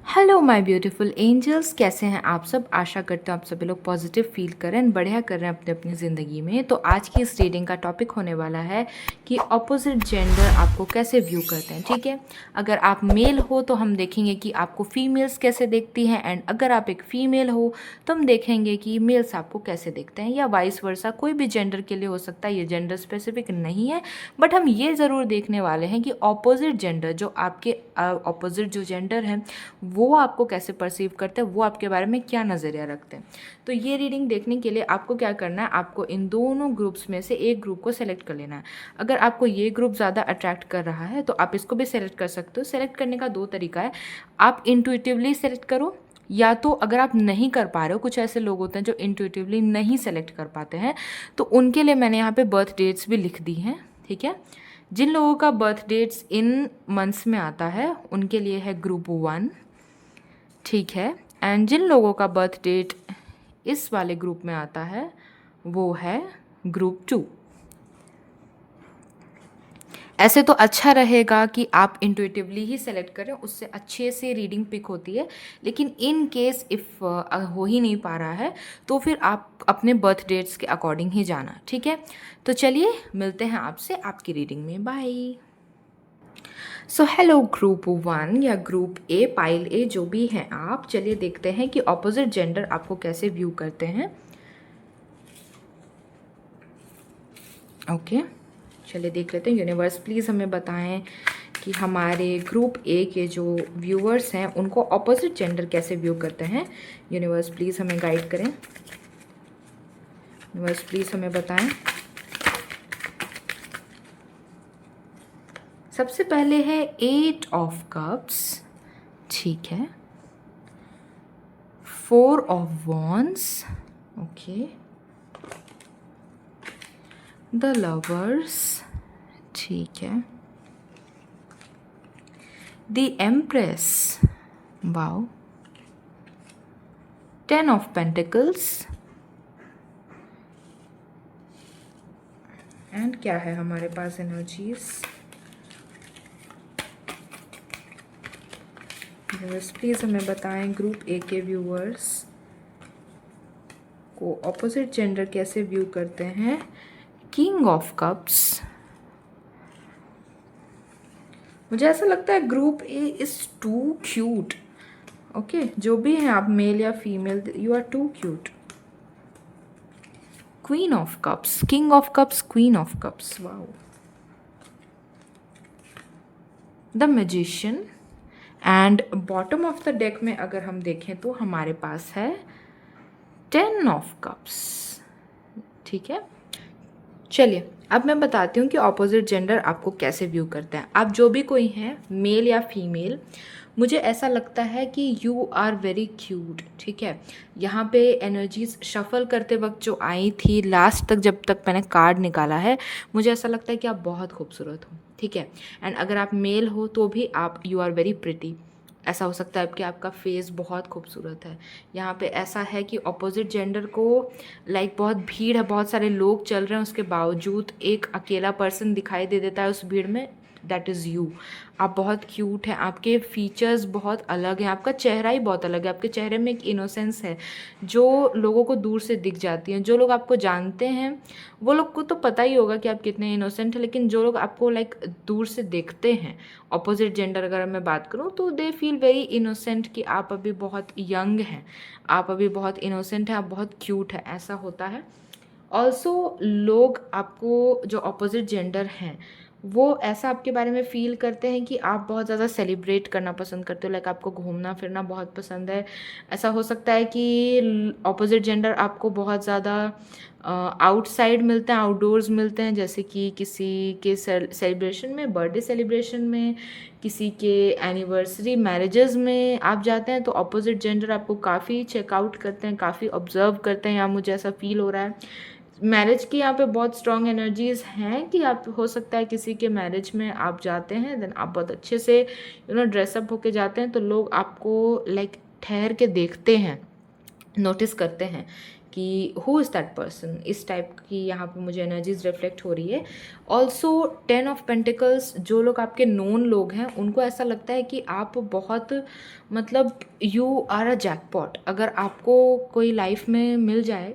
Hello my beautiful angels, कैसे हैं आप सब। आशा करते हैं आप सभी लोग पॉजिटिव फील करें एंड बढ़िया कर रहे हैं अपने अपनी ज़िंदगी में। तो आज की इस रीडिंग का टॉपिक होने वाला है कि ऑपोजिट जेंडर आपको कैसे व्यू करते हैं। ठीक है, अगर आप मेल हो तो हम देखेंगे कि आपको फीमेल्स कैसे देखती हैं, एंड अगर आप एक फ़ीमेल हो तो हम देखेंगे कि मेल्स आपको कैसे देखते हैं, या वाइस वर्सा। कोई भी जेंडर के लिए हो सकता है, ये जेंडर स्पेसिफिक नहीं है। बट हम ये ज़रूर देखने वाले हैं कि ऑपोजिट जेंडर, जो आपके ऑपोजिट जो जेंडर है वो आपको कैसे परसीव करते हैं, वो आपके बारे में क्या नज़रिया रखते हैं। तो ये रीडिंग देखने के लिए आपको क्या करना है, आपको इन दोनों ग्रुप्स में से एक ग्रुप को सेलेक्ट कर लेना है। अगर आपको ये ग्रुप ज़्यादा अट्रैक्ट कर रहा है तो आप इसको भी सेलेक्ट कर सकते हो। सेलेक्ट करने का दो तरीका है, आप इंट्यूटिवली सेलेक्ट करो, या तो अगर आप नहीं कर पा रहे हो, कुछ ऐसे लोग होते हैं जो इंट्यूटिवली नहीं सेलेक्ट कर पाते हैं, तो उनके लिए मैंने यहाँ पे बर्थ डेट्स भी लिख दी हैं। ठीक है, जिन लोगों का बर्थ डेट्स इन मंथ्स में आता है उनके लिए है ग्रुप 1। ठीक है, एंड जिन लोगों का बर्थ डेट इस वाले ग्रुप में आता है वो है ग्रुप 2। ऐसे तो अच्छा रहेगा कि आप इंट्यूटिवली ही सेलेक्ट करें, उससे अच्छे से रीडिंग पिक होती है। लेकिन इन केस इफ़ हो ही नहीं पा रहा है तो फिर आप अपने बर्थ डेट्स के अकॉर्डिंग ही जाना। ठीक है, तो चलिए मिलते हैं आपसे आपकी रीडिंग में। बाय। सो हेलो ग्रुप 1 या ग्रुप ए, पाइल ए, जो भी हैं आप, चलिए देखते हैं कि ऑपोजिट जेंडर आपको कैसे व्यू करते हैं। ओके, चलिए देख लेते हैं। यूनिवर्स प्लीज़ हमें बताएं कि हमारे ग्रुप ए के जो व्यूअर्स हैं उनको ऑपोजिट जेंडर कैसे व्यू करते हैं। यूनिवर्स प्लीज़ हमें गाइड करें। यूनिवर्स प्लीज़ हमें बताएं। सबसे पहले है 8 ऑफ कप्स। ठीक है, 4 of wands. Okay, the lovers. ठीक है, the empress. Wow, 10 of pentacles. And क्या है हमारे पास एनर्जीज। व्यूअर्स प्लीज़ हमें बताएं ग्रुप ए के व्यूअर्स को ऑपोजिट जेंडर कैसे व्यू करते हैं। King of cups. मुझे ऐसा लगता है group A is too cute. Okay, जो भी हैं आप, मेल या female, you are too cute. Queen of cups, king of cups, queen of cups. Wow, the magician. And bottom of the deck में अगर हम देखें तो हमारे पास है 10 ऑफ कप्स। ठीक है, चलिए अब मैं बताती हूँ कि ऑपोजिट जेंडर आपको कैसे व्यू करते हैं। आप जो भी कोई हैं, मेल या फीमेल, मुझे ऐसा लगता है कि यू आर वेरी क्यूट। ठीक है, यहाँ पे एनर्जीज शफल करते वक्त जो आई थी लास्ट तक, जब तक मैंने कार्ड निकाला है, मुझे ऐसा लगता है कि आप बहुत खूबसूरत हो। ठीक है, एंड अगर आप मेल हो तो भी आप, यू आर वेरी प्रिटी। ऐसा हो सकता है कि आपका फेस बहुत खूबसूरत है। यहाँ पे ऐसा है कि ऑपोजिट जेंडर को बहुत भीड़ है, बहुत सारे लोग चल रहे हैं, उसके बावजूद एक अकेला पर्सन दिखाई दे देता है उस भीड़ में। That is you. आप बहुत क्यूट हैं, आपके फीचर्स बहुत अलग हैं, आपका चेहरा ही बहुत अलग है। आपके चेहरे में एक इनोसेंस है जो लोगों को दूर से दिख जाती है। जो लोग आपको जानते हैं वो लोग को तो पता ही होगा कि आप कितने इनोसेंट हैं, लेकिन जो लोग आपको दूर से देखते हैं, ऑपोजिट जेंडर अगर मैं बात करूँ, तो दे फील वेरी इनोसेंट कि आप अभी बहुत यंग हैं, आप अभी बहुत इनोसेंट हैं, आप बहुत क्यूट हैं, ऐसा होता है। ऑल्सो लोग आपको, जो ऑपोजिट जेंडर हैं, वो ऐसा आपके बारे में फ़ील करते हैं कि आप बहुत ज़्यादा सेलिब्रेट करना पसंद करते हो, आपको घूमना फिरना बहुत पसंद है। ऐसा हो सकता है कि ऑपोजिट जेंडर आपको बहुत ज़्यादा आउटसाइड मिलते हैं, आउटडोर्स मिलते हैं, जैसे कि किसी के सेलिब्रेशन में, बर्थडे सेलिब्रेशन में, किसी के एनिवर्सरी, मैरिजेस में आप जाते हैं तो ऑपोजिट जेंडर आपको काफ़ी चेकआउट करते हैं, काफ़ी ऑब्जर्व करते हैं, या मुझे ऐसा फील हो रहा है। मैरिज की यहाँ पे बहुत स्ट्रॉन्ग एनर्जीज़ हैं कि आप, हो सकता है किसी के मैरिज में आप जाते हैं, देन आप बहुत अच्छे से ड्रेसअप होके जाते हैं, तो लोग आपको ठहर के देखते हैं, नोटिस करते हैं कि हु इज़ दैट पर्सन, इस टाइप की यहाँ पे मुझे एनर्जीज रिफ्लेक्ट हो रही है। ऑल्सो 10 ऑफ पेंटिकल्स, जो लोग आपके नोन लोग हैं उनको ऐसा लगता है कि आप बहुत मतलब यू आर अ जैकपॉट। अगर आपको कोई लाइफ में मिल जाए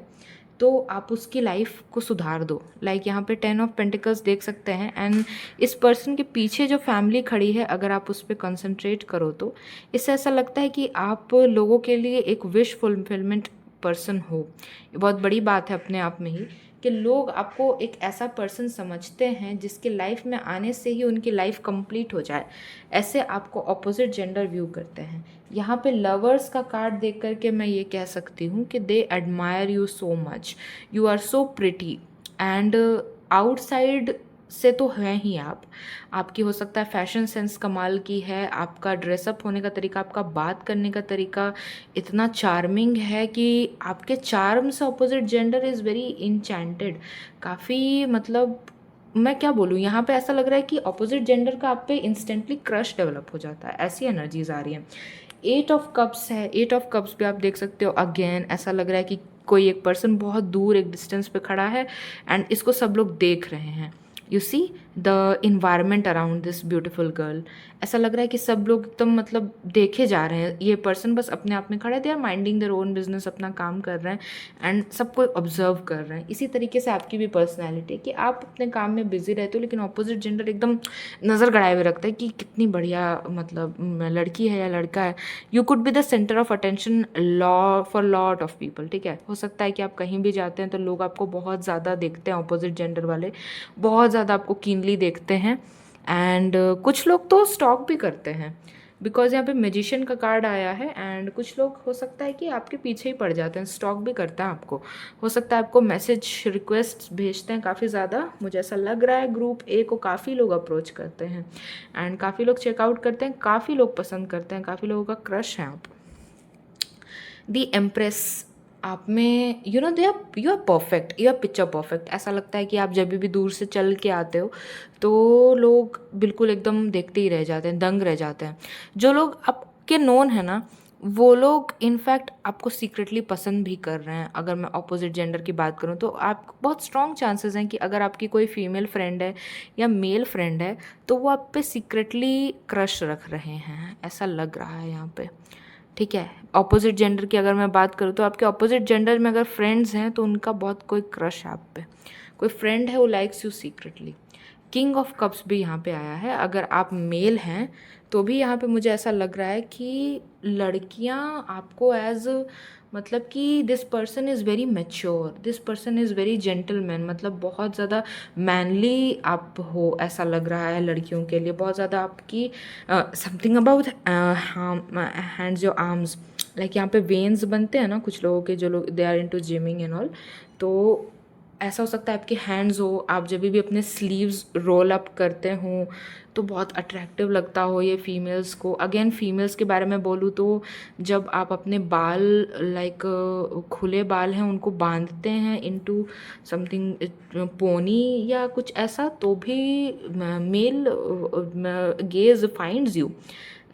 तो आप उसकी लाइफ को सुधार दो। लाइक यहाँ पे 10 ऑफ पेंटिकल्स देख सकते हैं, एंड इस पर्सन के पीछे जो फैमिली खड़ी है अगर आप उस पर कंसंट्रेट करो तो इससे ऐसा लगता है कि आप लोगों के लिए एक विश फुलफिलमेंट पर्सन हो। ये बहुत बड़ी बात है अपने आप में ही कि लोग आपको एक ऐसा पर्सन समझते हैं जिसके लाइफ में आने से ही उनकी लाइफ कंप्लीट हो जाए, ऐसे आपको ऑपोजिट जेंडर व्यू करते हैं। यहाँ पे लवर्स का कार्ड देख करके मैं ये कह सकती हूँ कि they admire you so much, you are so pretty, and outside से तो हैं ही आप, आपकी हो सकता है फैशन सेंस कमाल की है, आपका ड्रेसअप होने का तरीका, आपका बात करने का तरीका इतना चार्मिंग है कि आपके चार्म से opposite gender is very enchanted. काफ़ी मतलब मैं क्या बोलूँ, यहाँ पे ऐसा लग रहा है कि अपोजिट जेंडर का आप पे इंस्टेंटली क्रश डेवलप हो जाता है, ऐसी एनर्जीज आ रही हैं। 8 ऑफ कप्स है, 8 ऑफ कप्स भी आप देख सकते हो। अगेन ऐसा लग रहा है कि कोई एक पर्सन बहुत दूर एक डिस्टेंस पे खड़ा है एंड इसको सब लोग देख रहे हैं। You see the environment around this beautiful girl, ऐसा लग रहा है कि सब लोग एकदम मतलब देखे जा रहे हैं। ये पर्सन बस अपने आप में खड़ा है, they are minding their own business, अपना काम कर रहे हैं एंड सबको ऑब्जर्व कर रहे हैं। इसी तरीके से आपकी भी पर्सनैलिटी कि आप अपने काम में बिजी रहते हो लेकिन ऑपोजिट जेंडर एकदम नज़र गड़ाए हुए रखता है कि कितनी बढ़िया मतलब लड़की है या लड़का है। You could be the centre of attention for lot of people, ठीक है। हो सकता है कि आप कहीं भी जाते हैं तो लोग आपको बहुत ज़्यादा देखते हैं, ऑपोजिट जेंडर वाले बहुत ज़्यादा आपको कीनली देखते हैं, एंड कुछ लोग तो स्टॉक भी करते हैं बिकॉज यहाँ पे मैजिशियन का कार्ड आया है। एंड कुछ लोग हो सकता है कि आपके पीछे ही पड़ जाते हैं, स्टॉक भी करते हैं आपको। हो सकता है आपको मैसेज रिक्वेस्ट भेजते हैं काफ़ी ज़्यादा, मुझे ऐसा लग रहा है ग्रुप ए को काफ़ी लोग अप्रोच करते हैं एंड काफ़ी लोग चेकआउट करते हैं, काफ़ी लोग पसंद करते हैं, काफ़ी लोगों का क्रश है आप। दी एम्प्रेस, आप में you know they are you are perfect, you are picture perfect. ऐसा लगता है कि आप जब भी दूर से चल के आते हो तो लोग बिल्कुल एकदम देखते ही रह जाते हैं, दंग रह जाते हैं। जो लोग आपके नोन है ना वो लोग इनफैक्ट आपको सीक्रेटली पसंद भी कर रहे हैं। अगर मैं अपोजिट जेंडर की बात करूं तो आप बहुत स्ट्रॉन्ग चांसेस हैं कि अगर आपकी कोई फीमेल फ्रेंड है या मेल फ्रेंड है तो वो आप पे सीक्रेटली क्रश रख रहे हैं, ऐसा लग रहा है यहाँ पे, ठीक है। ऑपोजिट जेंडर की अगर मैं बात करूँ तो आपके ऑपोजिट जेंडर में अगर फ्रेंड्स हैं तो उनका बहुत कोई क्रश है आप पे, कोई फ्रेंड है वो likes you secretly. King of cups भी यहाँ पे आया है। अगर आप मेल हैं तो भी यहाँ पे मुझे ऐसा लग रहा है कि लड़कियाँ आपको एज मतलब कि this person is very mature, this person is very gentleman, मतलब बहुत ज़्यादा मैनली आप हो ऐसा लग रहा है लड़कियों के लिए। बहुत ज़्यादा आपकी something about hands your arms, like यहाँ पे वेन्स बनते हैं ना कुछ लोगों के, जो लोग they are into gymming and all, तो ऐसा हो सकता है आपके हैंड्स हो, आप जब भी अपने स्लीव्स रोल अप करते हो तो बहुत अट्रैक्टिव लगता हो ये फीमेल्स को। अगेन फीमेल्स के बारे में बोलूँ तो जब आप अपने बाल लाइक खुले बाल हैं उनको बांधते हैं इनटू समथिंग पोनी या कुछ ऐसा, तो भी मेल गेज फाइंड्स यू।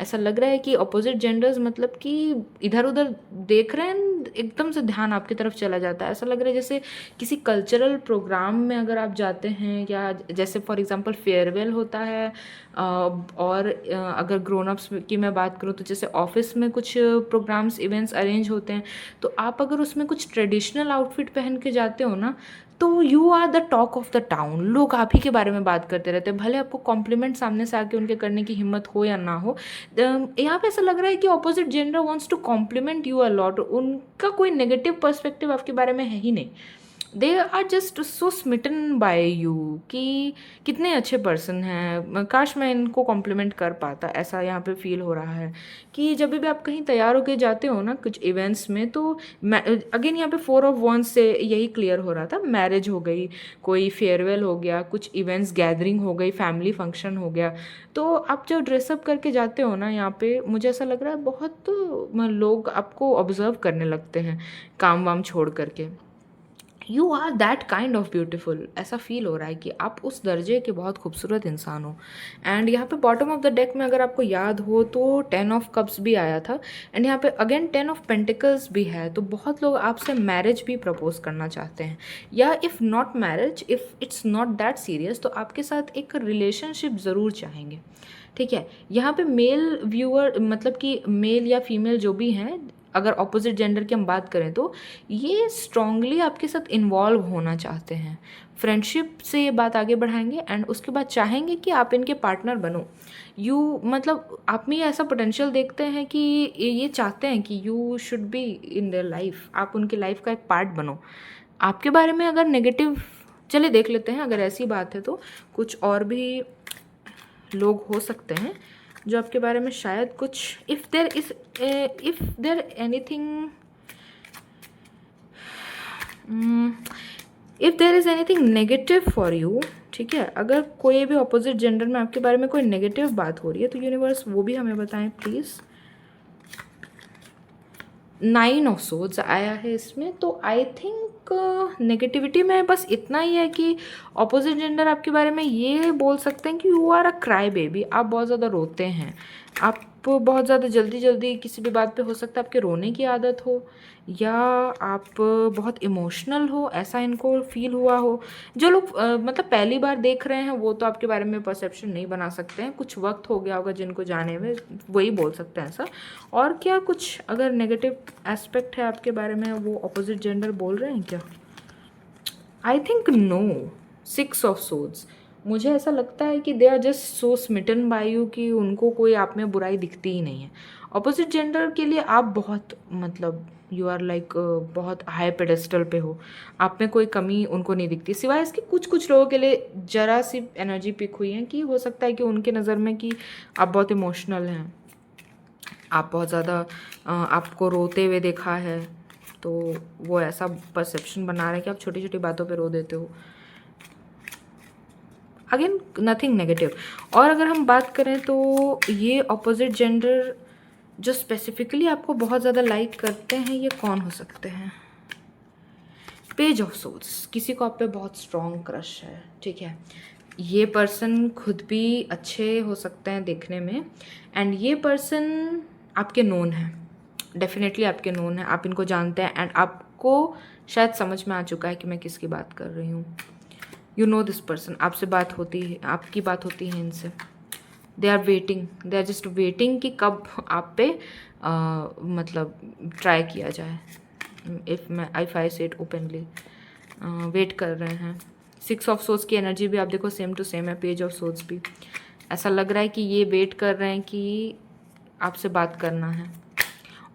ऐसा लग रहा है कि अपोजिट जेंडर्स मतलब कि इधर उधर देख रहे हैं, एकदम से ध्यान आपकी तरफ चला जाता है। ऐसा लग रहा है जैसे किसी कल्चरल प्रोग्राम में अगर आप जाते हैं, या जैसे फॉर एग्जांपल फेयरवेल होता है, और अगर ग्रोन अप्स की मैं बात करूँ तो जैसे ऑफिस में कुछ प्रोग्राम्स इवेंट्स अरेंज होते हैं, तो आप अगर उसमें कुछ ट्रेडिशनल आउटफिट पहन के जाते हो ना तो you are the talk of the town. लोग आप ही के बारे में बात करते रहते हैं, भले आपको कॉम्प्लीमेंट सामने से आके उनके करने की हिम्मत हो या ना हो। यहाँ पे ऐसा लग रहा है कि opposite gender wants to compliment you a lot, उनका कोई नेगेटिव पर्सपेक्टिव आपके बारे में है ही नहीं। They are just so smitten by you कि कितने अच्छे पर्सन हैं, काश मैं इनको कॉम्प्लीमेंट कर पाता, ऐसा यहाँ पे फील हो रहा है। कि जब भी आप कहीं तैयार होके जाते हो ना कुछ इवेंट्स में, तो अगेन यहाँ पे 4 ऑफ वंस से यही क्लियर हो रहा था, मैरिज हो गई, कोई फेयरवेल हो गया, कुछ इवेंट्स गैदरिंग हो गई, फैमिली फंक्शन हो गया, तो आप जब ड्रेसअप करके जाते हो ना यहाँ पे मुझे ऐसा लग रहा है बहुत लोग आपको ऑब्जर्व करने लगते हैं काम वाम छोड़ करके। You are that kind of beautiful, ऐसा फील हो रहा है कि आप उस दर्जे के बहुत खूबसूरत इंसान हो। एंड यहाँ पे बॉटम ऑफ द डेक में अगर आपको याद हो तो 10 ऑफ कप्स भी आया था, एंड यहाँ पे अगेन 10 ऑफ पेंटिकल्स भी है। तो बहुत लोग आपसे मैरिज भी प्रपोज करना चाहते हैं, या if not marriage, if it's not that serious, तो आपके साथ एक रिलेशनशिप ज़रूर चाहेंगे। ठीक है, यहाँ पे मेल व्यूअर मतलब कि मेल या फीमेल जो भी हैं, अगर ऑपोजिट जेंडर की हम बात करें तो ये स्ट्रांगली आपके साथ इन्वॉल्व होना चाहते हैं। फ्रेंडशिप से ये बात आगे बढ़ाएंगे एंड उसके बाद चाहेंगे कि आप इनके पार्टनर बनो। यू मतलब आप में ऐसा पोटेंशियल देखते हैं कि ये चाहते हैं कि you should be in their life, आप उनकी लाइफ का एक पार्ट बनो। आपके बारे में अगर नेगेटिव, चलिए देख लेते हैं, अगर ऐसी बात है तो कुछ और भी लोग हो सकते हैं जो आपके बारे में शायद कुछ, if there anything, if there is anything negative for you, ठीक है, अगर कोई भी अपोजिट जेंडर में आपके बारे में कोई नेगेटिव बात हो रही है तो यूनिवर्स वो भी हमें बताएं प्लीज़। 9 ऑफ सोर्ड्स आया है इसमें, तो आई थिंक नेगेटिविटी में बस इतना ही है कि ऑपोजिट जेंडर आपके बारे में ये बोल सकते हैं कि you are a cry baby, आप बहुत ज़्यादा रोते हैं, आप बहुत ज़्यादा जल्दी जल्दी किसी भी बात पे, हो सकता है आपके रोने की आदत हो, या आप बहुत इमोशनल हो, ऐसा इनको फील हुआ हो। जो लोग मतलब पहली बार देख रहे हैं वो तो आपके बारे में परसेप्शन नहीं बना सकते हैं, कुछ वक्त हो गया होगा जिनको जाने में, वही बोल सकते हैं ऐसा। और क्या कुछ अगर नेगेटिव एस्पेक्ट है आपके बारे में वो अपोजिट जेंडर बोल रहे हैं क्या? I think no. 6 of swords, मुझे ऐसा लगता है कि they are just so smitten by you कि उनको कोई आप में बुराई दिखती ही नहीं है। अपोजिट जेंडर के लिए आप बहुत मतलब यू आर लाइक बहुत हाई पेडेस्टल पे हो, आप में कोई कमी उनको नहीं दिखती, सिवाय इसके कुछ कुछ लोगों के लिए जरा सी एनर्जी पिक हुई है कि हो सकता है कि उनके नज़र में कि आप बहुत इमोशनल हैं, आप बहुत ज़्यादा आपको रोते हुए देखा है, तो वो ऐसा परसेप्शन बना रहे हैं कि आप छोटी छोटी बातों पे रो देते हो। Again nothing negative. और अगर हम बात करें तो ये ऑपोजिट जेंडर जो स्पेसिफिकली आपको बहुत ज़्यादा लाइक करते हैं, ये कौन हो सकते हैं? पेज ऑफ सोर्ड्स, किसी को आप पे बहुत स्ट्रॉन्ग क्रश है, ठीक है, ये पर्सन खुद भी अच्छे हो सकते हैं देखने में, एंड ये पर्सन आपके नोन है, डेफिनेटली आपके नोन है, आप इनको जानते हैं, एंड आपको शायद समझ में आ चुका है कि मैं किसकी बात कर रही हूँ। यू नो दिस पर्सन, आपसे बात होती है, आपकी बात होती है इनसे, they are waiting, they are just waiting कि कब आप पे मतलब ट्राई किया जाए, इफ़ आई से इट ओपनली, वेट कर रहे हैं। 6 ऑफ सोर्ड्स की एनर्जी भी आप देखो सेम टू सेम है, पेज ऑफ सोर्ड्स भी ऐसा लग रहा है कि ये वेट कर रहे हैं कि आपसे बात करना है।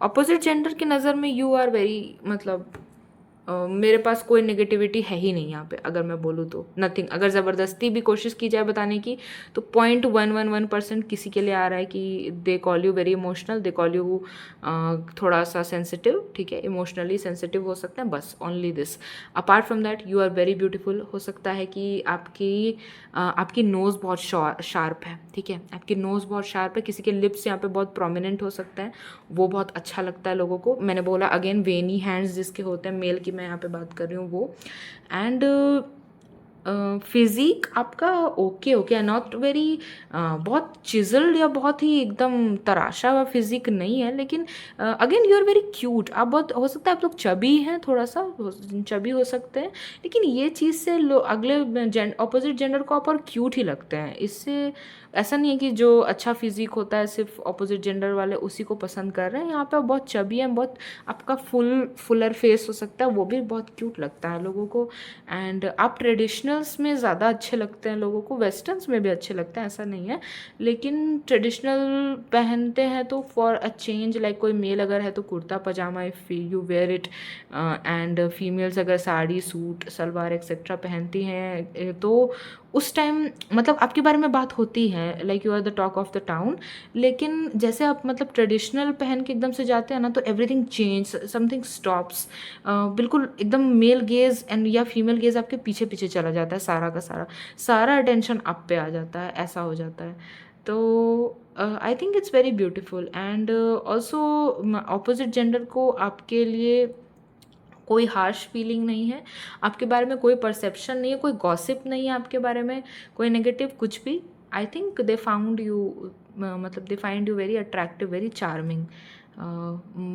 ऑपोजिट जेंडर की नज़र में यू आर वेरी मतलब मेरे पास कोई नेगेटिविटी है ही नहीं यहाँ पे, अगर मैं बोलूँ तो नथिंग। अगर ज़बरदस्ती भी कोशिश की जाए बताने की तो 0.111% किसी के लिए आ रहा है कि they call you very emotional, they call you थोड़ा सा सेंसिटिव, ठीक है, इमोशनली सेंसिटिव हो सकते हैं, बस only this. Apart from that you are very beautiful. हो सकता है कि आपकी नोज़ बहुत शार्प है, ठीक है, आपकी नोज़ बहुत शार्प है, किसी के लिप्स यहाँ पे बहुत प्रोमिनेंट हो सकते हैं, वो बहुत अच्छा लगता है लोगों को। मैंने बोला अगेन वेनी हैंड्स जिसके होते हैं, मेल की मैं यहाँ पे बात कर रही हूँ वो। एंड फिज़िक आपका ओके नॉट वेरी बहुत चिजल्ड या बहुत ही एकदम तराशा हुआ फिज़िक नहीं है, लेकिन again you are very cute. आप बहुत, हो सकता है आप लोग चबी हैं, थोड़ा सा चबी हो सकते हैं, लेकिन ये चीज़ से अगले ऑपोजिट जेंडर को आप और क्यूट ही लगते हैं। इससे ऐसा नहीं है कि जो अच्छा फिज़िक होता है सिर्फ ऑपोजिट जेंडर वाले उसी को पसंद कर रहे हैं, यहाँ पे बहुत चबी हैं, बहुत आपका फुलर फेस हो सकता है, वो भी बहुत क्यूट लगता है लोगों को। एंड आप ट्रेडिशनल्स में ज़्यादा अच्छे लगते हैं लोगों को, वेस्टर्न्स में भी अच्छे लगते हैं, ऐसा नहीं है, लेकिन ट्रेडिशनल पहनते हैं तो फॉर अ चेंज, लाइक कोई मेल अगर है तो kurta pyjama if you wear it, and females अगर साड़ी सूट सलवार एक्सेट्रा पहनती हैं तो उस टाइम मतलब आपके बारे में बात होती है, like you are the talk of the town. लेकिन जैसे आप मतलब ट्रेडिशनल पहन के एकदम से जाते हैं ना, तो एवरीथिंग चेंज, समथिंग स्टॉप्स, बिल्कुल एकदम मेल गेज एंड या फीमेल गेज आपके पीछे पीछे चला जाता है, सारा का सारा अटेंशन आप पे आ जाता है, ऐसा हो जाता है। तो I think it's very beautiful. And also opposite gender को आपके लिए कोई हार्श फीलिंग नहीं है आपके बारे में, कोई परसेप्शन नहीं है, कोई गॉसिप नहीं है आपके बारे में, कोई नेगेटिव कुछ भी। I think they found you, मतलब they find you very attractive, very charming.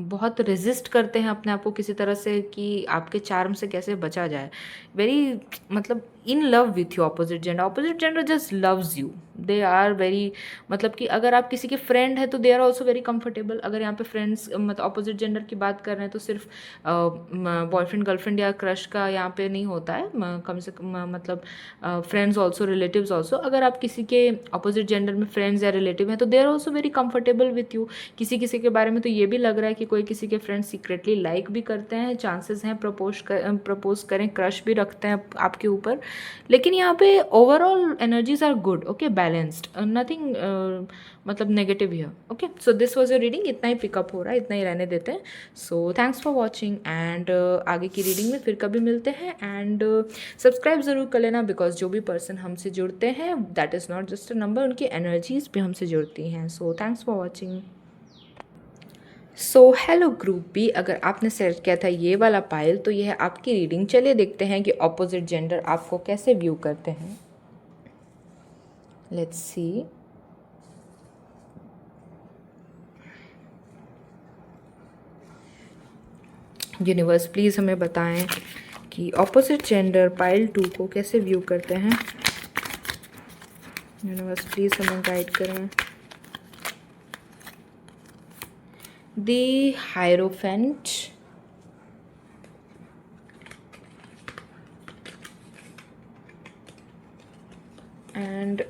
बहुत रेजिस्ट करते हैं अपने आप को किसी तरह से कि आपके चार्म से कैसे बचा जाए। वेरी मतलब in love with you opposite gender just loves you. They are very, मतलब कि अगर आप किसी के फ्रेंड है तो they are also very comfortable. अगर यहाँ पे फ्रेंड्स मतलब ऑपोजिट जेंडर की बात कर रहे हैं तो सिर्फ बॉयफ्रेंड गर्लफ्रेंड या क्रश का यहाँ पे नहीं होता है, कम से कम मतलब फ्रेंड्स ऑल्सो, रिलेटिव्स ऑल्सो। अगर आप किसी के ऑपोजिट जेंडर में फ्रेंड्स या रिलेटिव हैं तो they are also very comfortable with you. किसी किसी के बारे में तो ये भी लग रहा है कि कोई किसी के फ्रेंड्स सीक्रेटली लाइक भी करते हैं, चांसेस हैं प्रपोज करें, क्रश भी रखते हैं आपके ऊपर। लेकिन यहाँ पे overall energies are good, okay, balanced, nothing मतलब negative here. Okay, so this was your reading. इतना ही पिकअप हो रहा है, इतना ही रहने देते हैं। So thanks for watching and आगे की रीडिंग में फिर कभी मिलते हैं। एंड सब्सक्राइब ज़रूर कर लेना, बिकॉज जो भी पर्सन हमसे जुड़ते हैं that is not just a number, उनकी एनर्जीज भी हमसे जुड़ती हैं। So thanks for watching. So hello group B, अगर आपने सेलेक्ट किया था ये वाला पाइल तो ये है आपकी रीडिंग। चलिए देखते हैं कि ऑपोजिट जेंडर आपको कैसे व्यू करते हैं। Let's see. यूनिवर्स प्लीज़ हमें बताएं कि ऑपोजिट जेंडर पाइल 2 को कैसे व्यू करते हैं। यूनिवर्स प्लीज़ हमें गाइड करें। The hierophant, and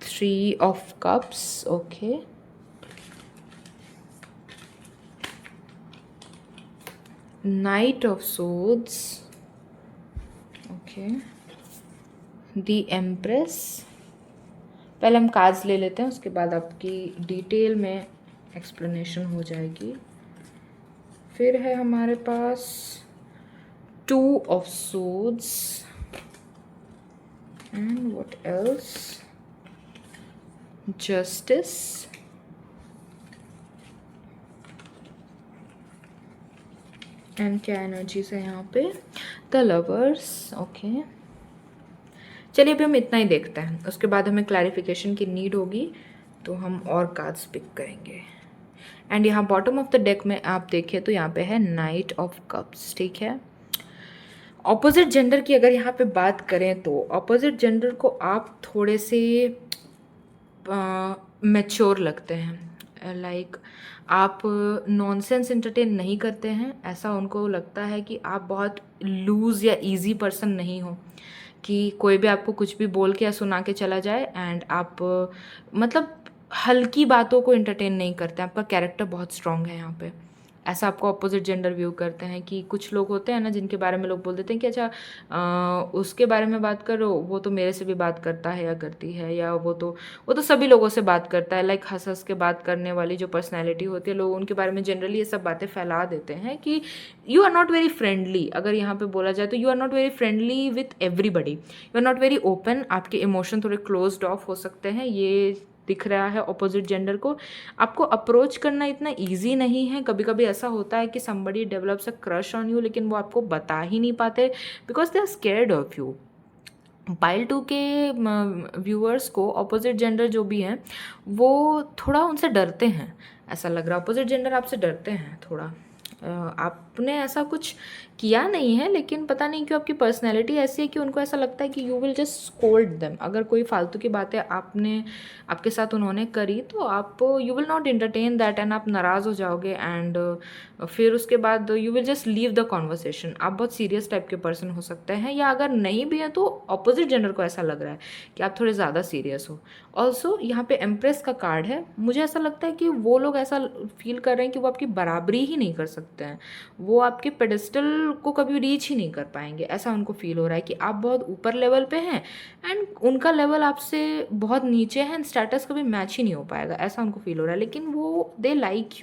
3 of cups, okay, Knight of Swords, okay, the Empress। पहले हम कार्ड्स ले लेते हैं, उसके बाद आपकी डिटेल में एक्सप्लेनेशन हो जाएगी। फिर है हमारे पास 2 of Swords and what else, Justice, and क्या एनर्जीज है यहाँ पे, द लवर्स। ओके, चलिए अभी हम इतना ही देखते हैं, उसके बाद हमें क्लैरिफिकेशन की नीड होगी तो हम और कार्ड्स पिक करेंगे। एंड यहाँ बॉटम ऑफ द डेक में आप देखिए तो यहाँ पे है नाइट ऑफ कप्स, ठीक है। ऑपोजिट जेंडर की अगर यहाँ पे बात करें तो ऑपोजिट जेंडर को आप थोड़े से मैच्योर लगते हैं, लाइक आप नॉनसेंस एंटरटेन नहीं करते हैं, ऐसा उनको लगता है कि आप बहुत लूज़ या इजी पर्सन नहीं हो कि कोई भी आपको कुछ भी बोल के या सुना के चला जाए। एंड आप मतलब हल्की बातों को एंटरटेन नहीं करते, आपका कैरेक्टर बहुत स्ट्रांग है यहाँ पे, ऐसा आपको अपोजिट जेंडर व्यू करते हैं। कि कुछ लोग होते हैं ना जिनके बारे में लोग बोल देते हैं कि अच्छा उसके बारे में बात करो, वो तो मेरे से भी बात करता है या करती है, या वो तो सभी लोगों से बात करता है। लाइक हंस हंस के बात करने वाली जो पर्सनैलिटी होती है, लोग उनके बारे में जनरली ये सब बातें फैला देते हैं कि you are not very friendly. अगर यहाँ पे बोला जाए तो you are not very friendly with everybody, you are not very open, आपके इमोशन थोड़े क्लोज्ड ऑफ हो सकते हैं, ये दिख रहा है ऑपोजिट जेंडर को। आपको अप्रोच करना इतना इजी नहीं है, कभी कभी ऐसा होता है कि somebody develops a crush on you लेकिन वो आपको बता ही नहीं पाते because they are scared of you. Pile 2 के व्यूअर्स को ऑपोजिट जेंडर जो भी हैं वो थोड़ा उनसे डरते हैं, ऐसा लग रहा है ऑपोजिट जेंडर आपसे डरते हैं थोड़ा। आपने ऐसा कुछ किया नहीं है लेकिन पता नहीं क्यों आपकी पर्सनैलिटी ऐसी है कि उनको ऐसा लगता है कि you will just scold them. अगर कोई फालतू की बातें आपके साथ उन्होंने करी तो आप you will not entertain that and आप नाराज़ हो जाओगे। एंड फिर उसके बाद you will just leave the conversation. आप बहुत सीरियस टाइप के पर्सन हो सकते हैं, या अगर नहीं भी है तो ऑपोजिट जेंडर को ऐसा लग रहा है कि आप थोड़े ज़्यादा सीरियस हो। ऑल्सो यहाँ पे एम्प्रेस का कार्ड है, मुझे ऐसा लगता है कि वो लोग ऐसा फील कर रहे हैं कि वो आपकी बराबरी ही नहीं कर सकते हैं, वो आपके पेडेस्टल को कभी रीच ही नहीं कर पाएंगे, ऐसा उनको फील हो रहा है कि आप बहुत ऊपर लेवल पे हैं एंड उनका लेवल आपसे बहुत नीचे है एंड स्टेटस कभी मैच ही नहीं हो पाएगा, ऐसा उनको फील हो रहा है। लेकिन वो they like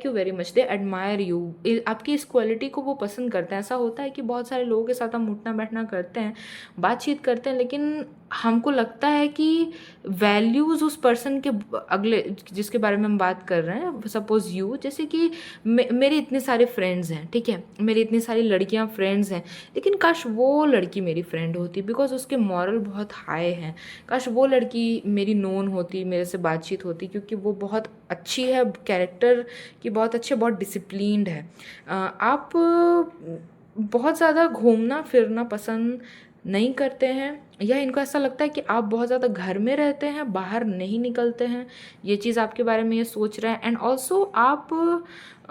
you very much, they admire you, आपकी इस क्वालिटी को वो पसंद करते हैं। ऐसा होता है कि बहुत सारे लोगों के साथ हम उठना बैठना करते हैं, बातचीत करते हैं, लेकिन हमको लगता है कि वैल्यूज़ उस पर्सन के अगले जिसके बारे में हम बात कर रहे हैं, सपोज़ यू, जैसे कि मेरे इतने सारे फ्रेंड्स हैं, ठीक है, मेरी इतनी सारी लड़कियां फ्रेंड्स हैं, लेकिन काश वो लड़की मेरी फ्रेंड होती बिकॉज उसके मॉरल बहुत हाई हैं। काश वो लड़की मेरी नोन होती, मेरे से बातचीत होती, क्योंकि वो बहुत अच्छी है, कैरेक्टर की बहुत अच्छी, बहुत डिसिप्लिन्ड है। आप बहुत ज़्यादा घूमना फिरना पसंद नहीं करते हैं, या इनको ऐसा लगता है कि आप बहुत ज़्यादा घर में रहते हैं, बाहर नहीं निकलते हैं, ये चीज़ आपके बारे में ये सोच रहे हैं। एंड ऑल्सो आप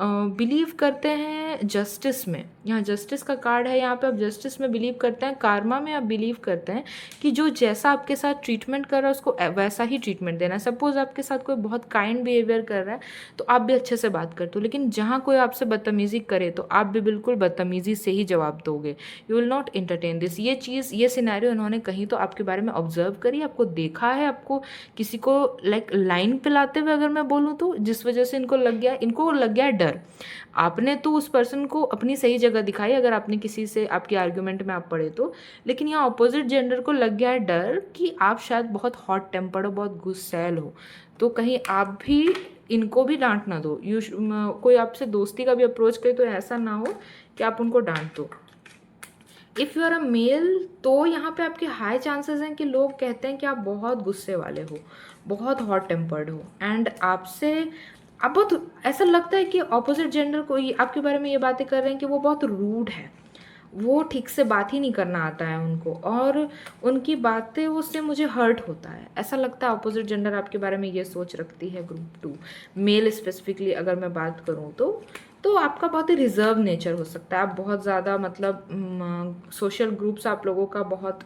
बिलीव करते हैं जस्टिस में, यहाँ जस्टिस का कार्ड है, यहाँ पे आप जस्टिस में बिलीव करते हैं, कारमा में आप बिलीव करते हैं कि जो जैसा आपके साथ ट्रीटमेंट कर रहा है उसको वैसा ही ट्रीटमेंट देना है। सपोज़ आपके साथ कोई बहुत काइंड बिहेवियर कर रहा है तो आप भी अच्छे से बात करते हो, लेकिन जहाँ कोई आपसे बदतमीज़ी करे तो आप भी बिल्कुल बदतमीज़ी से ही जवाब दोगे, you will not entertain this. ये चीज़, ये सिनेरियो इन्होंने कहीं तो आपके बारे में ऑब्जर्व करी, आपको देखा है, आपको किसी को लाइक लाइन पिलाते हुए अगर मैं बोलूँ तो, जिस वजह से इनको लग गया डर। आपने तो उस पर्सन को अपनी सही जगह दिखाई, अगर आपने किसी से आपकी आर्ग्यूमेंट में आप पढ़े तो, लेकिन यहाँ अपोजिट जेंडर को लग गया है डर कि आप शायद बहुत हॉट टेम्पर्ड हो, बहुत गुस्सैल हो, तो कहीं आप भी इनको भी डांट ना दो। कोई आपसे दोस्ती का भी अप्रोच करे तो ऐसा ना हो कि आप उनको डांट दो। If you are a male, तो यहाँ पे आपके हाई चांसेस हैं कि लोग कहते हैं कि आप बहुत गुस्से वाले हो, बहुत हॉट टेम्पर्ड हो, एंड आपसे आप बहुत, ऐसा लगता है कि अपोजिट जेंडर को आपके बारे में ये बातें कर रहे हैं कि वो बहुत रूड है, वो ठीक से बात ही नहीं करना आता है उनको, और उनकी बातें उससे मुझे हर्ट होता है। ऐसा लगता है अपोजिट जेंडर आपके बारे में ये सोच रखती है। ग्रुप 2 मेल स्पेसिफिकली अगर मैं बात करूँ तो आपका बहुत ही रिजर्व नेचर हो सकता है। आप बहुत ज़्यादा मतलब सोशल ग्रुप्स आप लोगों का बहुत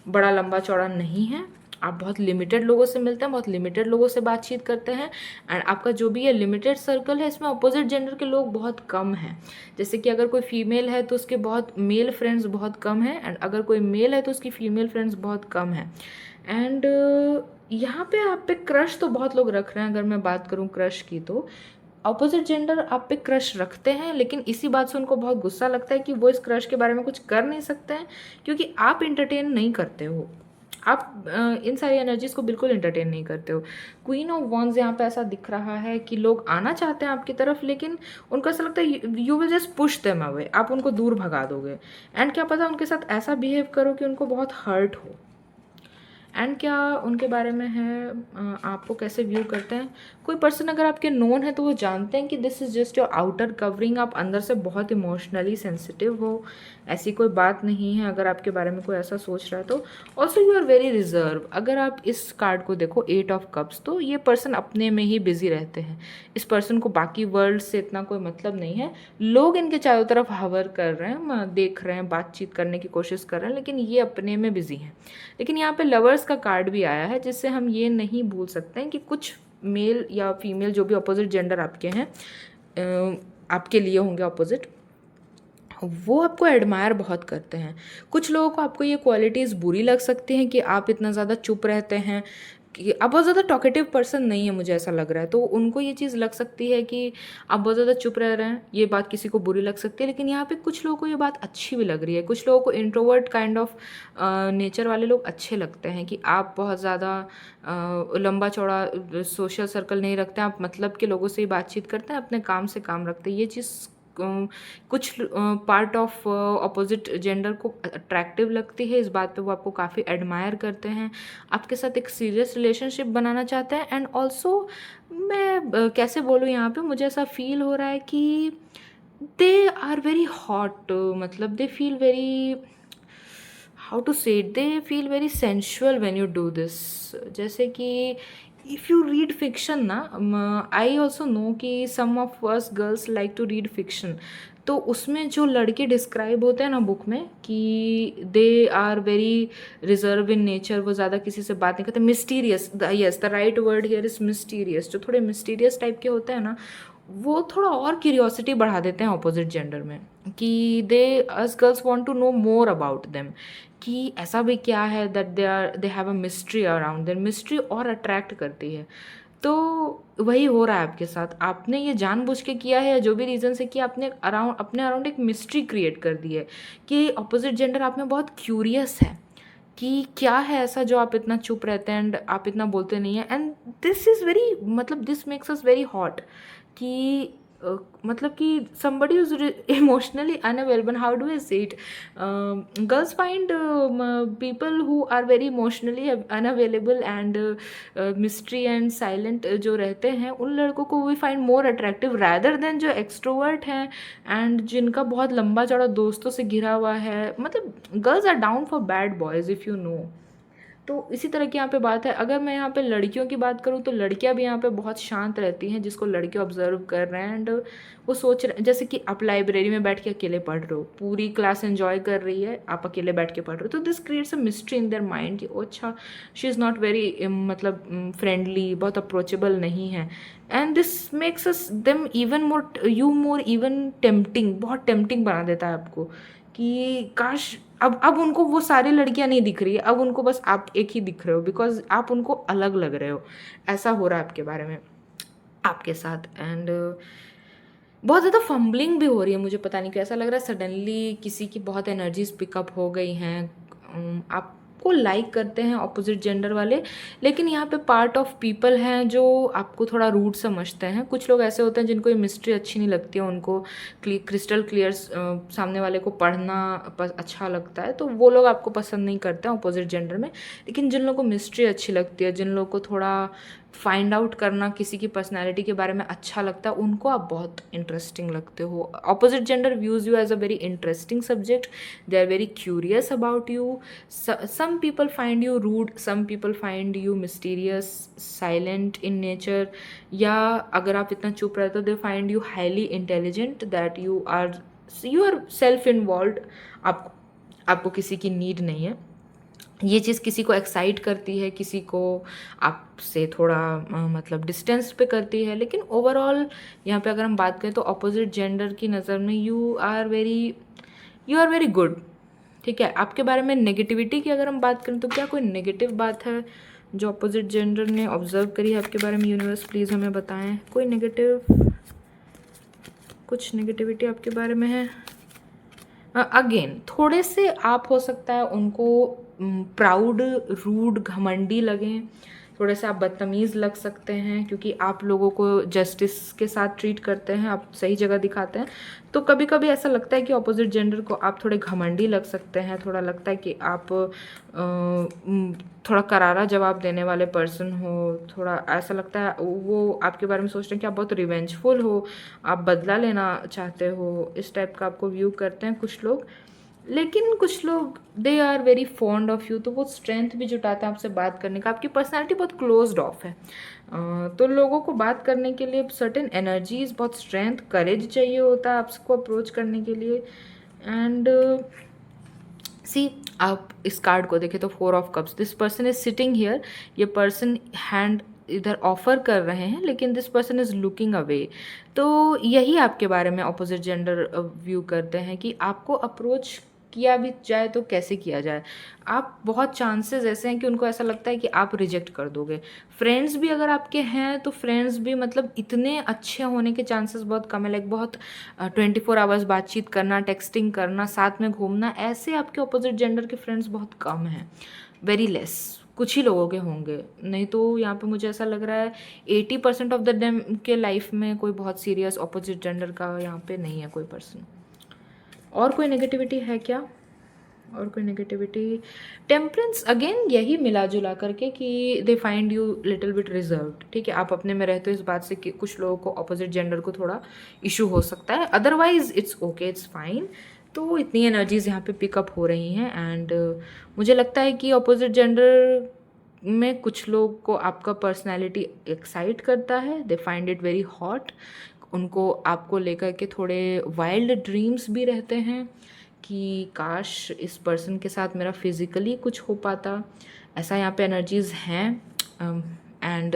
बड़ा लंबा चौड़ा नहीं है, आप बहुत लिमिटेड लोगों से मिलते हैं, बहुत लिमिटेड लोगों से बातचीत करते हैं, एंड आपका जो भी ये लिमिटेड सर्कल है इसमें अपोजिट जेंडर के लोग बहुत कम हैं। जैसे कि अगर कोई फीमेल है तो उसके बहुत मेल फ्रेंड्स बहुत कम हैं, एंड अगर कोई मेल है तो उसकी फीमेल फ्रेंड्स बहुत कम हैं। एंड यहाँ पे आप पे क्रश तो बहुत लोग रख रहे हैं। अगर मैं बात करूँ क्रश की, तो अपोजिट जेंडर आप पे क्रश रखते हैं, लेकिन इसी बात से उनको बहुत गुस्सा लगता है कि वो इस क्रश के बारे में कुछ कर नहीं सकते हैं, क्योंकि आप इंटरटेन नहीं करते हो, आप इन सारी एनर्जीज़ को बिल्कुल इंटरटेन नहीं करते हो। क्वीन ऑफ वॉन्ड्स यहाँ पे ऐसा दिख रहा है कि लोग आना चाहते हैं आपकी तरफ, लेकिन उनको ऐसा लगता है you will just push them away, आप उनको दूर भगा दोगे, एंड क्या पता उनके साथ ऐसा बिहेव करो कि उनको बहुत हर्ट हो। एंड क्या उनके बारे में है, आपको कैसे व्यू करते हैं। कोई पर्सन अगर आपके नोन है तो वो जानते हैं कि this is just your outer covering, आप अंदर से बहुत इमोशनली सेंसिटिव हो, ऐसी कोई बात नहीं है। अगर आपके बारे में कोई ऐसा सोच रहा है तो also you are very reserve. अगर आप इस कार्ड को देखो, 8 ऑफ कप्स, तो ये पर्सन अपने में ही बिजी रहते हैं, इस पर्सन को बाकी वर्ल्ड से इतना कोई मतलब नहीं है। लोग इनके चारों तरफ हवर कर रहे हैं, देख रहे हैं, बातचीत करने की कोशिश कर रहे हैं, लेकिन ये अपने में बिजी हैं। लेकिन यहाँ पे लवर्स का कार्ड भी आया है, जिससे हम ये नहीं भूल सकते हैं कि कुछ मेल या फीमेल जो भी अपोजिट जेंडर आपके हैं, आपके लिए होंगे अपोजिट, वो आपको एडमायर बहुत करते हैं। कुछ लोगों को आपको ये क्वालिटीज़ बुरी लग सकती हैं कि आप इतना ज़्यादा चुप रहते हैं, कि आप बहुत ज़्यादा टॉकेटिव पर्सन नहीं है, मुझे ऐसा लग रहा है, तो उनको ये चीज़ लग सकती है कि आप बहुत ज़्यादा चुप रह रहे हैं, ये बात किसी को बुरी लग सकती है। लेकिन यहाँ पे कुछ लोगों को ये बात अच्छी भी लग रही है। कुछ लोगों को इंट्रोवर्ट काइंड ऑफ नेचर वाले लोग अच्छे लगते हैं कि आप बहुत ज़्यादा लंबा चौड़ा सोशल सर्कल नहीं रखते हैं, आप मतलब के लोगों से ही बातचीत करते हैं, अपने काम से काम रखते हैं। ये चीज़ कुछ पार्ट ऑफ अपोजिट जेंडर को अट्रैक्टिव लगती है, इस बात पे वो आपको काफ़ी एडमायर करते हैं, आपके साथ एक सीरियस रिलेशनशिप बनाना चाहते हैं। एंड ऑल्सो मैं कैसे बोलूँ, यहाँ पे मुझे ऐसा फील हो रहा है कि दे आर वेरी हॉट, मतलब they feel very, how to say it, they feel very sensual when you do this. जैसे कि इफ़ यू रीड फिक्शन ना, आई ऑल्सो नो कि some of us girls like to read fiction, तो उसमें जो लड़के describe होते हैं ना बुक में, कि they are very reserve in nature, वो ज़्यादा किसी से बात नहीं करते, mysterious, yes the right word here is mysterious, जो थोड़े मिस्टीरियस टाइप के होते हैं ना, वो थोड़ा और क्यूरियोसिटी बढ़ा देते हैं अपोजिट जेंडर में, कि they us girls want to know more about them, कि ऐसा भी क्या है that they have a mystery around them, mystery और अट्रैक्ट करती है। तो वही हो रहा है आपके साथ, आपने ये जानबूझ के किया है या जो भी रीज़न से कि आपने अपने अराउंड एक मिस्ट्री क्रिएट कर दी है, कि अपोजिट जेंडर आप में बहुत क्यूरियस है कि क्या है ऐसा जो आप इतना चुप रहते हैं एंड आप इतना बोलते नहीं हैं, एंड दिस इज़ वेरी, मतलब this makes us very hot कि मतलब कि somebody who's emotionally unavailable, how do I say it, girls find people who are very emotionally unavailable and mystery and silent जो रहते हैं उन लड़कों को we find more attractive rather than जो extrovert हैं एंड जिनका बहुत लंबा चौड़ा दोस्तों से घिरा हुआ है, मतलब girls are down for bad boys if you know. तो इसी तरह की यहाँ पे बात है। अगर मैं यहाँ पे लड़कियों की बात करूँ तो लड़कियाँ भी यहाँ पे बहुत शांत रहती हैं, जिसको लड़के ऑब्जर्व कर रहे हैं एंड वो सोच रहे, जैसे कि आप लाइब्रेरी में बैठ के अकेले पढ़ रहे हो, पूरी क्लास एंजॉय कर रही है, आप अकेले बैठ के पढ़ रहे हो, तो this creates a mystery in their mind कि ओ अच्छा, शी इज़ नॉट वेरी मतलब फ्रेंडली, बहुत अप्रोचेबल नहीं है, and this makes us them even more even tempting, बहुत टेम्पटिंग बना देता है आपको कि काश अब उनको वो सारी लड़कियां नहीं दिख रही है, अब उनको बस आप एक ही दिख रहे हो बिकॉज आप उनको अलग लग रहे हो। ऐसा हो रहा है आपके बारे में, आपके साथ, एंड बहुत ज़्यादा फंबलिंग भी हो रही है। मुझे पता नहीं कैसा लग रहा है, सडनली किसी की बहुत एनर्जीज पिकअप हो गई हैं। आपको लाइक करते हैं अपोजिट जेंडर वाले, लेकिन यहाँ पे पार्ट ऑफ पीपल हैं जो आपको थोड़ा रूड समझते हैं। कुछ लोग ऐसे होते हैं जिनको ये मिस्ट्री अच्छी नहीं लगती है, उनको क्रिस्टल क्लियर सामने वाले को पढ़ना अच्छा लगता है, तो वो लोग आपको पसंद नहीं करते हैं अपोजिट जेंडर में। लेकिन जिन लोगों को मिस्ट्री अच्छी लगती है, जिन लोगों को थोड़ा फाइंड आउट करना किसी की पर्सनैलिटी के बारे में अच्छा लगता है, उनको आप बहुत इंटरेस्टिंग लगते हो। Opposite gender views you as a very interesting subject, they are very curious about you. Some people find you rude, some people find you mysterious, silent in nature, या अगर आप इतना चुप रहते हो, they find you highly intelligent, that you are self involve, आपको किसी की नीड नहीं है। ये चीज़ किसी को एक्साइट करती है, किसी को आपसे थोड़ा मतलब डिस्टेंस पे करती है, लेकिन ओवरऑल यहाँ पे अगर हम बात करें तो अपोजिट जेंडर की नज़र में यू आर वेरी गुड। ठीक है, आपके बारे में नेगेटिविटी की अगर हम बात करें तो क्या कोई नेगेटिव बात है जो अपोजिट जेंडर ने ऑब्जर्व करी है आपके बारे में? यूनिवर्स प्लीज़ हमें बताएं, कोई कुछ नेगेटिविटी आपके बारे में है? अगेन थोड़े से आप हो सकता है उनको प्राउड, रूड, घमंडी लगें, थोड़े से आप बदतमीज़ लग सकते हैं क्योंकि आप लोगों को जस्टिस के साथ ट्रीट करते हैं, आप सही जगह दिखाते हैं। तो कभी कभी ऐसा लगता है कि अपोजिट जेंडर को आप थोड़े घमंडी लग सकते हैं, थोड़ा लगता है कि आप थोड़ा करारा जवाब देने वाले पर्सन हो, थोड़ा ऐसा लगता है वो आपके बारे में सोचते हैं कि आप बहुत रिवेंजफुल हो, आप बदला लेना चाहते हो, इस टाइप का आपको व्यू करते हैं कुछ लोग। लेकिन कुछ लोग they are very fond of you, तो वो स्ट्रेंथ भी जुटाते हैं आपसे बात करने का। आपकी पर्सनैलिटी बहुत क्लोज्ड ऑफ है, तो लोगों को बात करने के लिए सर्टेन एनर्जीज, बहुत स्ट्रेंथ, करेज चाहिए होता है आपको अप्रोच करने के लिए। एंड सी, आप इस कार्ड को देखें तो 4 of cups, this person is sitting here, ये पर्सन हैंड इधर ऑफर कर रहे हैं लेकिन this person is looking away. तो यही आपके बारे में अपोजिट जेंडर व्यू करते हैं कि आपको अप्रोच किया भी जाए तो कैसे किया जाए। आप बहुत चांसेस ऐसे हैं कि उनको ऐसा लगता है कि आप रिजेक्ट कर दोगे। फ्रेंड्स भी अगर आपके हैं तो फ्रेंड्स भी मतलब इतने अच्छे होने के चांसेस बहुत कम है, लाइक बहुत 24 आवर्स बातचीत करना, टेक्सटिंग करना, साथ में घूमना, ऐसे आपके अपोजिट जेंडर के फ्रेंड्स बहुत कम हैं, वेरी लेस, कुछ ही लोगों के होंगे। नहीं तो यहाँ पे मुझे ऐसा लग रहा है 80% ऑफ द डेम के लाइफ में कोई बहुत सीरियस अपोजिट जेंडर का यहाँ पे नहीं है कोई पर्सन। और कोई नेगेटिविटी है क्या? और कोई नेगेटिविटी? टेम्परेंस, अगेन यही मिला जुला करके कि दे find you little bit reserved. ठीक है, आप अपने में रहते हो इस बात से कि कुछ लोगों को अपोजिट जेंडर को थोड़ा इशू हो सकता है, otherwise it's okay, it's fine. तो इतनी एनर्जीज यहाँ पे पिकअप हो रही हैं एंड मुझे लगता है कि अपोजिट जेंडर में कुछ लोग को आपका पर्सनैलिटी एक्साइट करता है, they find it very hot, उनको आपको लेकर के थोड़े वाइल्ड ड्रीम्स भी रहते हैं कि काश इस पर्सन के साथ मेरा फिज़िकली कुछ हो पाता, ऐसा यहाँ पे एनर्जीज़ हैं। एंड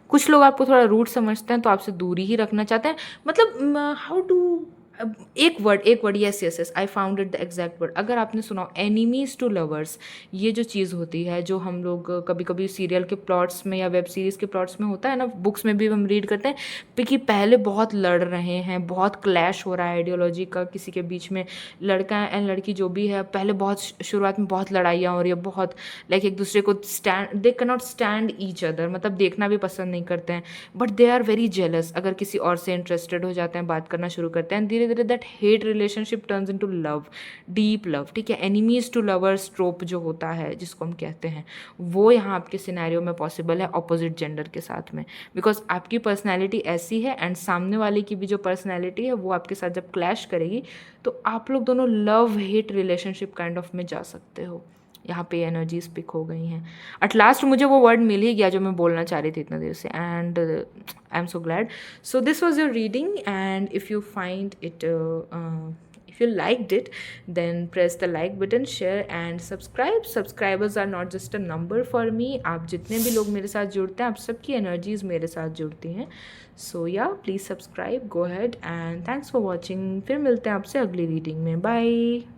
कुछ लोग आपको थोड़ा रूड समझते हैं तो आपसे दूरी ही रखना चाहते हैं। मतलब हाउ टू अब एक word, yes yes yes, I found it the exact word. अगर आपने सुना एनिमीज टू लवर्स, ये जो चीज़ होती है जो हम लोग कभी कभी सीरियल के प्लॉट्स में या वेब सीरीज़ के प्लॉट्स में होता है ना, बुक्स में भी हम रीड करते हैं कि पहले बहुत लड़ रहे हैं, बहुत क्लैश हो रहा है आइडियोलॉजी का किसी के बीच में, लड़का एंड लड़की जो भी है, पहले बहुत शुरुआत में बहुत लड़ाइयाँ हो रही है, बहुत लाइक एक दूसरे को they can not stand each other, मतलब देखना भी पसंद नहीं करते हैं, but they are very jealous. अगर किसी और से इंटरेस्टेड हो जाते हैं, बात करना शुरू करते हैं, धीरे धीरे that hate relationship turns into love, deep love, ठीक है। एनिमीज टू लवर्स ट्रोप जो होता है जिसको हम कहते हैं, वो यहाँ आपके सिनेरियो में पॉसिबल है ऑपोजिट जेंडर के साथ में, बिकॉज आपकी पर्सनैलिटी ऐसी है एंड सामने वाले की भी जो पर्सनैलिटी है वो आपके साथ जब क्लैश करेगी तो आप लोग दोनों love hate relationship kind of में जा सकते हो। यहाँ पे एनर्जीज पिक हो गई हैं। एट लास्ट मुझे वो वर्ड मिल ही गया जो मैं बोलना चाह रही थी इतना देर से, and I am so glad. So this was your reading, and if you find it if you liked it, then press the like button, share and subscribe. Subscribers are not just a number for me. आप जितने भी लोग मेरे साथ जुड़ते हैं, आप सबकी एनर्जीज मेरे साथ जुड़ती हैं। सो या please subscribe, go ahead and thanks for watching। फिर मिलते हैं आपसे अगली रीडिंग में। बाय।